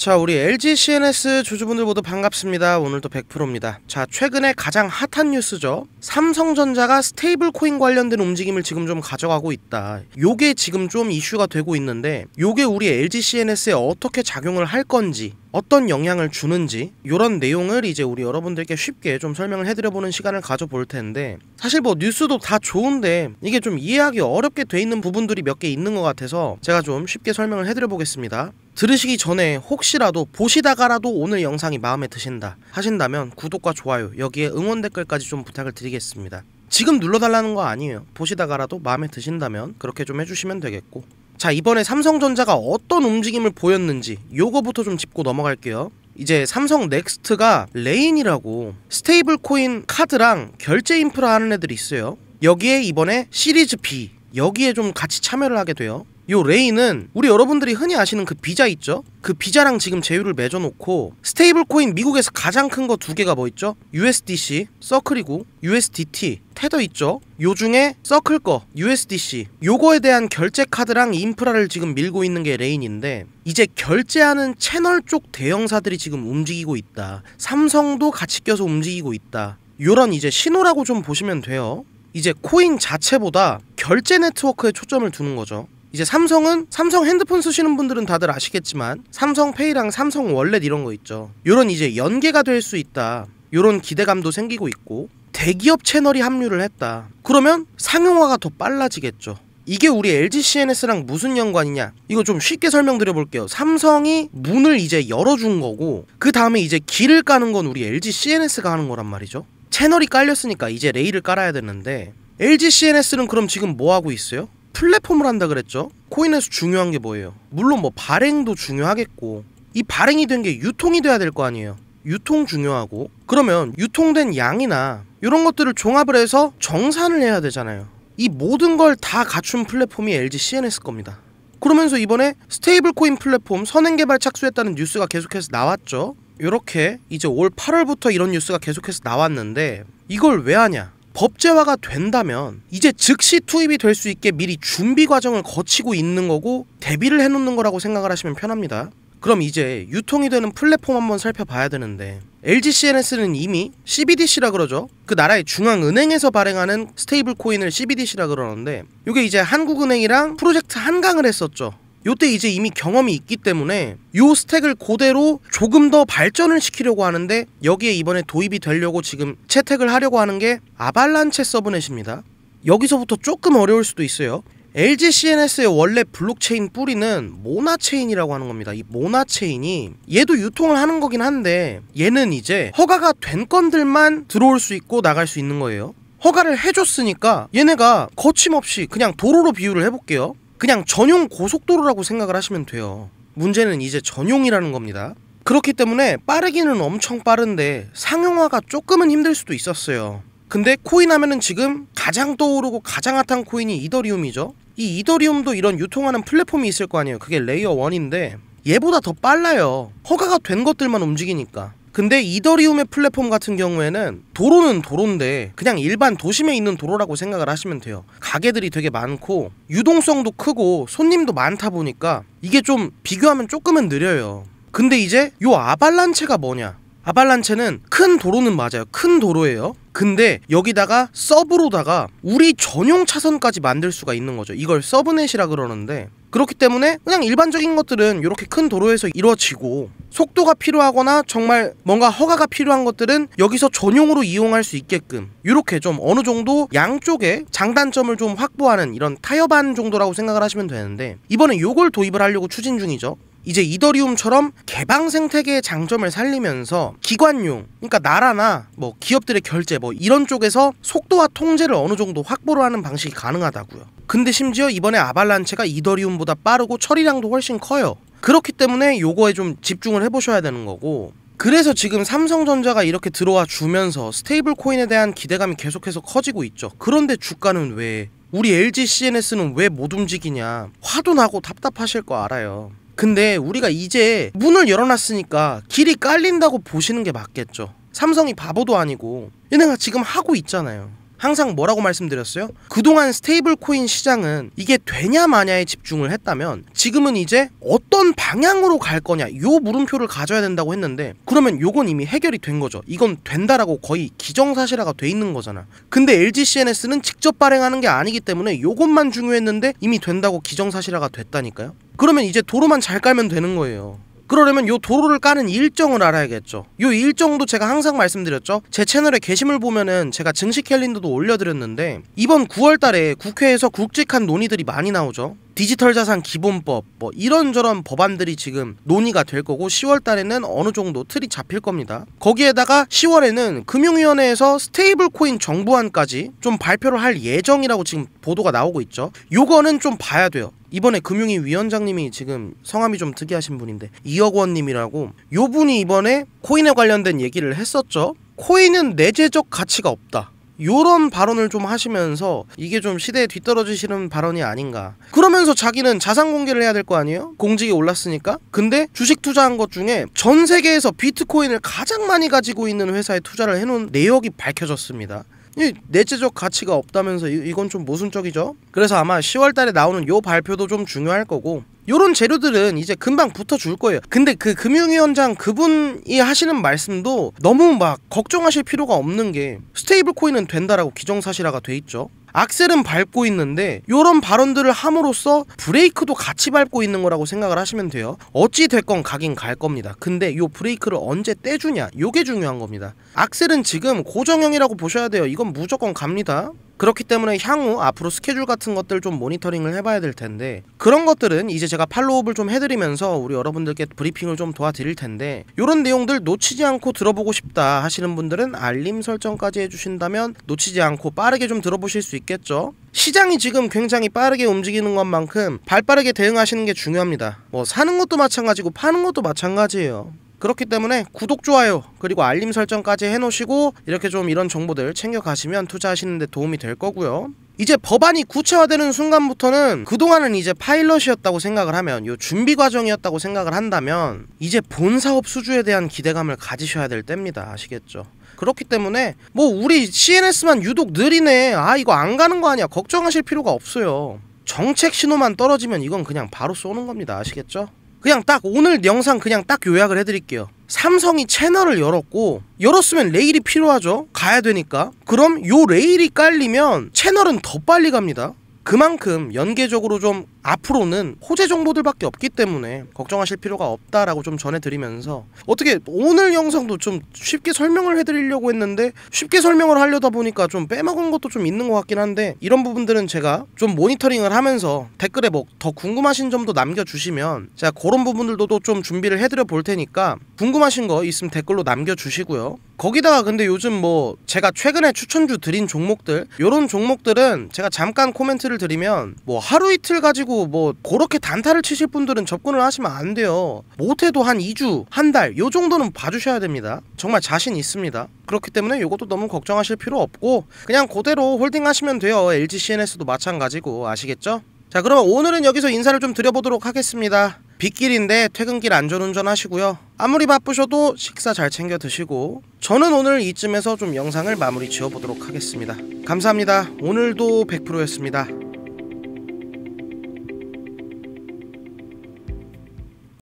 자, 우리 LG CNS 주주분들 모두 반갑습니다. 오늘도 100%입니다. 자, 최근에 가장 핫한 뉴스죠. 삼성전자가 스테이블 코인 관련된 움직임을 지금 좀 가져가고 있다. 요게 지금 좀 이슈가 되고 있는데, 요게 우리 LG CNS에 어떻게 작용을 할 건지, 어떤 영향을 주는지, 요런 내용을 이제 우리 여러분들께 쉽게 좀 설명을 해드려보는 시간을 가져볼 텐데, 사실 뭐 뉴스도 다 좋은데 이게 좀 이해하기 어렵게 돼 있는 부분들이 몇 개 있는 것 같아서 제가 좀 쉽게 설명을 해드려보겠습니다. 들으시기 전에 혹시라도 보시다가라도 오늘 영상이 마음에 드신다 하신다면 구독과 좋아요, 여기에 응원 댓글까지 좀 부탁을 드리겠습니다. 지금 눌러달라는 거 아니에요. 보시다가라도 마음에 드신다면 그렇게 좀 해주시면 되겠고, 자, 이번에 삼성전자가 어떤 움직임을 보였는지 요거부터 좀 짚고 넘어갈게요. 이제 삼성 넥스트가 레인이라고 스테이블 코인 카드랑 결제 인프라 하는 애들이 있어요. 여기에 이번에 시리즈 B, 여기에 좀 같이 참여를 하게 돼요. 요 레인은 우리 여러분들이 흔히 아시는 그 비자 있죠? 그 비자랑 지금 제휴를 맺어놓고 스테이블 코인 미국에서 가장 큰 거 두 개가 뭐 있죠? USDC, 서클이고 USDT, 테더 있죠? 요 중에 서클 거 USDC, 요거에 대한 결제 카드랑 인프라를 지금 밀고 있는 게 레인인데, 이제 결제하는 채널 쪽 대형사들이 지금 움직이고 있다. 삼성도 같이 껴서 움직이고 있다. 요런 이제 신호라고 좀 보시면 돼요. 이제 코인 자체보다 결제 네트워크에 초점을 두는 거죠. 이제 삼성은 삼성 핸드폰 쓰시는 분들은 다들 아시겠지만 삼성페이랑 삼성 월렛 이런 거 있죠. 요런 이제 연계가 될 수 있다, 요런 기대감도 생기고 있고, 대기업 채널이 합류를 했다. 그러면 상용화가 더 빨라지겠죠. 이게 우리 LG CNS랑 무슨 연관이냐, 이거 좀 쉽게 설명드려 볼게요. 삼성이 문을 이제 열어준 거고, 그 다음에 이제 길을 까는 건 우리 LG CNS가 하는 거란 말이죠. 채널이 깔렸으니까 이제 레일을 깔아야 되는데, LG CNS는 그럼 지금 뭐 하고 있어요? 플랫폼을 한다 그랬죠? 코인에서 중요한 게 뭐예요? 물론 뭐 발행도 중요하겠고, 이 발행이 된 게 유통이 돼야 될 거 아니에요. 유통 중요하고, 그러면 유통된 양이나 이런 것들을 종합을 해서 정산을 해야 되잖아요. 이 모든 걸 다 갖춘 플랫폼이 LG CNS 겁니다. 그러면서 이번에 스테이블 코인 플랫폼 선행 개발 착수했다는 뉴스가 계속해서 나왔죠. 요렇게 이제 올 8월부터 이런 뉴스가 계속해서 나왔는데, 이걸 왜 하냐? 법제화가 된다면 이제 즉시 투입이 될 수 있게 미리 준비 과정을 거치고 있는 거고, 대비를 해놓는 거라고 생각을 하시면 편합니다. 그럼 이제 유통이 되는 플랫폼 한번 살펴봐야 되는데, LG CNS는 이미 CBDC라 그러죠. 그 나라의 중앙은행에서 발행하는 스테이블 코인을 CBDC라 그러는데, 이게 이제 한국은행이랑 프로젝트 한강을 했었죠. 요때 이제 이미 경험이 있기 때문에 요 스택을 그대로 조금 더 발전을 시키려고 하는데, 여기에 이번에 도입이 되려고 지금 채택을 하려고 하는 게 아발란체 서브넷입니다. 여기서부터 조금 어려울 수도 있어요. LG CNS의 원래 블록체인 뿌리는 모나체인이라고 하는 겁니다. 이 모나체인이 얘도 유통을 하는 거긴 한데, 얘는 이제 허가가 된 건들만 들어올 수 있고 나갈 수 있는 거예요. 허가를 해줬으니까 얘네가 거침없이, 그냥 도로로 비유를 해볼게요. 그냥 전용 고속도로라고 생각을 하시면 돼요. 문제는 이제 전용이라는 겁니다. 그렇기 때문에 빠르기는 엄청 빠른데 상용화가 조금은 힘들 수도 있었어요. 근데 코인 하면은 지금 가장 떠오르고 가장 핫한 코인이 이더리움이죠. 이 이더리움도 이런 유통하는 플랫폼이 있을 거 아니에요. 그게 레이어 1인데 얘보다 더 빨라요. 허가가 된 것들만 움직이니까. 근데 이더리움의 플랫폼 같은 경우에는 도로는 도로인데 그냥 일반 도심에 있는 도로라고 생각을 하시면 돼요. 가게들이 되게 많고 유동성도 크고 손님도 많다 보니까 이게 좀 비교하면 조금은 느려요. 근데 이제 요 아발란체가 뭐냐? 아발란체는 큰 도로는 맞아요. 큰 도로예요. 근데 여기다가 서브로다가 우리 전용 차선까지 만들 수가 있는 거죠. 이걸 서브넷이라 그러는데, 그렇기 때문에 그냥 일반적인 것들은 이렇게 큰 도로에서 이루어지고, 속도가 필요하거나 정말 뭔가 허가가 필요한 것들은 여기서 전용으로 이용할 수 있게끔 이렇게 좀 어느 정도 양쪽에 장단점을 좀 확보하는 이런 타협안 정도라고 생각을 하시면 되는데, 이번에 요걸 도입을 하려고 추진 중이죠. 이제 이더리움처럼 개방 생태계의 장점을 살리면서 기관용, 그러니까 나라나 뭐 기업들의 결제 뭐 이런 쪽에서 속도와 통제를 어느 정도 확보를 하는 방식이 가능하다고요. 근데 심지어 이번에 아발란체가 이더리움보다 빠르고 처리량도 훨씬 커요. 그렇기 때문에 요거에 좀 집중을 해보셔야 되는 거고, 그래서 지금 삼성전자가 이렇게 들어와 주면서 스테이블 코인에 대한 기대감이 계속해서 커지고 있죠. 그런데 주가는 왜, 우리 LG CNS는 왜 못 움직이냐, 화도 나고 답답하실 거 알아요. 근데 우리가 이제 문을 열어놨으니까 길이 깔린다고 보시는 게 맞겠죠. 삼성이 바보도 아니고 얘네가 지금 하고 있잖아요. 항상 뭐라고 말씀드렸어요? 그동안 스테이블 코인 시장은 이게 되냐 마냐에 집중을 했다면 지금은 이제 어떤 방향으로 갈 거냐 요 물음표를 가져야 된다고 했는데, 그러면 요건 이미 해결이 된 거죠. 이건 된다라고 거의 기정사실화가 돼 있는 거잖아. 근데 LG CNS는 직접 발행하는 게 아니기 때문에 요것만 중요했는데 이미 된다고 기정사실화가 됐다니까요. 그러면 이제 도로만 잘 깔면 되는 거예요. 그러려면 요 도로를 까는 일정을 알아야겠죠. 요 일정도 제가 항상 말씀드렸죠. 제 채널에 게시물 보면은 제가 증시 캘린더도 올려드렸는데, 이번 9월달에 국회에서 굵직한 논의들이 많이 나오죠. 디지털 자산 기본법 뭐 이런저런 법안들이 지금 논의가 될 거고, 10월달에는 어느 정도 틀이 잡힐 겁니다. 거기에다가 10월에는 금융위원회에서 스테이블 코인 정부안까지 좀 발표를 할 예정이라고 지금 보도가 나오고 있죠. 요거는 좀 봐야 돼요. 이번에 금융위 위원장님이 지금 성함이 좀 특이하신 분인데 이억원 님이라고, 요 분이 이번에 코인에 관련된 얘기를 했었죠. 코인은 내재적 가치가 없다, 요런 발언을 좀 하시면서 이게 좀 시대에 뒤떨어지시는 발언이 아닌가. 그러면서 자기는 자산 공개를 해야 될 거 아니에요? 공직에 올랐으니까. 근데 주식 투자한 것 중에 전 세계에서 비트코인을 가장 많이 가지고 있는 회사에 투자를 해놓은 내역이 밝혀졌습니다. 이 내재적 가치가 없다면서 이건 좀 모순적이죠. 그래서 아마 10월달에 나오는 요 발표도 좀 중요할 거고, 요런 재료들은 이제 금방 붙어줄 거예요. 근데 그 금융위원장 그분이 하시는 말씀도 너무 막 걱정하실 필요가 없는 게, 스테이블 코인은 된다라고 기정사실화가 돼 있죠. 악셀은 밟고 있는데 요런 발언들을 함으로써 브레이크도 같이 밟고 있는 거라고 생각을 하시면 돼요. 어찌 됐건 가긴 갈 겁니다. 근데 요 브레이크를 언제 떼주냐, 요게 중요한 겁니다. 악셀은 지금 고정형이라고 보셔야 돼요. 이건 무조건 갑니다. 그렇기 때문에 향후 앞으로 스케줄 같은 것들 좀 모니터링을 해봐야 될 텐데, 그런 것들은 이제 제가 팔로우업을 좀 해드리면서 우리 여러분들께 브리핑을 좀 도와드릴 텐데, 요런 내용들 놓치지 않고 들어보고 싶다 하시는 분들은 알림 설정까지 해주신다면 놓치지 않고 빠르게 좀 들어보실 수 있겠죠. 시장이 지금 굉장히 빠르게 움직이는 것만큼 발빠르게 대응하시는 게 중요합니다. 뭐 사는 것도 마찬가지고 파는 것도 마찬가지예요. 그렇기 때문에 구독, 좋아요 그리고 알림 설정까지 해놓으시고 이렇게 좀 이런 정보들 챙겨가시면 투자하시는 데 도움이 될 거고요. 이제 법안이 구체화되는 순간부터는 그동안은 이제 파일럿이었다고 생각을 하면, 요 준비 과정이었다고 생각을 한다면 이제 본사업 수주에 대한 기대감을 가지셔야 될 때입니다. 아시겠죠? 그렇기 때문에 뭐 우리 CNS만 유독 느리네, 아 이거 안 가는 거 아니야, 걱정하실 필요가 없어요. 정책 신호만 떨어지면 이건 그냥 바로 쏘는 겁니다. 아시겠죠? 그냥 딱 오늘 영상 그냥 딱 요약을 해드릴게요. 삼성이 채널을 열었으면 레일이 필요하죠. 가야 되니까. 그럼 요 레일이 깔리면 채널은 더 빨리 갑니다. 그만큼 연계적으로 좀 앞으로는 호재 정보들밖에 없기 때문에 걱정하실 필요가 없다라고 좀 전해드리면서, 어떻게 오늘 영상도 좀 쉽게 설명을 해드리려고 했는데 쉽게 설명을 하려다 보니까 좀 빼먹은 것도 좀 있는 것 같긴 한데, 이런 부분들은 제가 좀 모니터링을 하면서 댓글에 뭐 더 궁금하신 점도 남겨주시면 제가 그런 부분들도 좀 준비를 해드려 볼 테니까 궁금하신 거 있으면 댓글로 남겨주시고요. 거기다가 근데 요즘 뭐 제가 최근에 추천주 드린 종목들, 요런 종목들은 제가 잠깐 코멘트를 드리면, 뭐 하루 이틀 가지고 뭐 그렇게 단타를 치실 분들은 접근을 하시면 안 돼요. 못해도 한 2주, 한 달 요 정도는 봐주셔야 됩니다. 정말 자신 있습니다. 그렇기 때문에 요것도 너무 걱정하실 필요 없고 그냥 그대로 홀딩 하시면 돼요. LG CNS도 마찬가지고. 아시겠죠? 자, 그러면 오늘은 여기서 인사를 좀 드려보도록 하겠습니다. 빗길인데 퇴근길 안전운전 하시고요. 아무리 바쁘셔도 식사 잘 챙겨 드시고, 저는 오늘 이쯤에서 좀 영상을 마무리 지어보도록 하겠습니다. 감사합니다. 오늘도 100%였습니다.